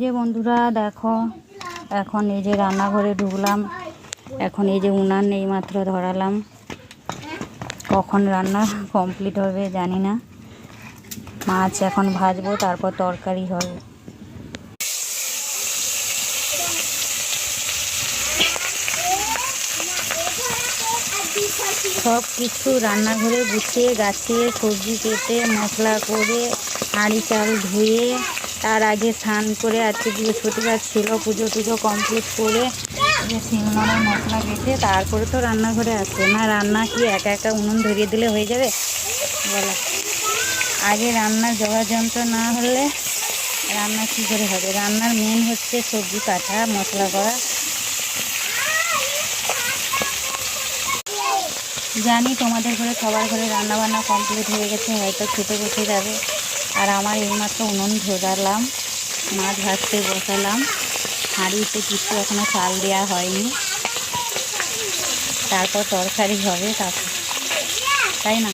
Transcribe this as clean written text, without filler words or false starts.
যে বন্ধুরা দেখো, এখন এই যে রান্নাঘরে ঢুকলাম। এখন এই যে উনান এইমাত্র ধরালাম, কখন রান্না কমপ্লিট হবে জানি না। মাছ এখন ভাজবো, তারপর তরকারি হবে। সব কিছু রান্নাঘরে গুছিয়ে গাছিয়ে সবজি কেটে মশলা করে হাঁড়ি চাল ধুয়ে তার আগে স্নান করে, আজকে বৃহস্পতিবার ছিল, পুজো টুজো কমপ্লিট করে যে শিলনোড়ায় মশলা বেটে তারপরে তো রান্নাঘরে আসে না। রান্না কি একা একা উনুন ধরিয়ে দিলে হয়ে যাবে বলো? আগে রান্নার জোগাড় যন্ত্র না হলে রান্না কী করে হবে? রান্নার মেন হচ্ছে সবজি কাটা, মশলা করা। জানি তোমাদের ঘরে সবার ঘরে রান্নাবান্না কমপ্লিট হয়ে গেছে, হয়তো খেতে বসে যাবে। আর আমার এইমাত্র উনুন ধরালাম, মাছ ভাজতে বসালাম। হাঁড়িতে কিছু এখনও চাল দেওয়া হয়নি, তারপর তরকারি হবে, তারপর তাই না?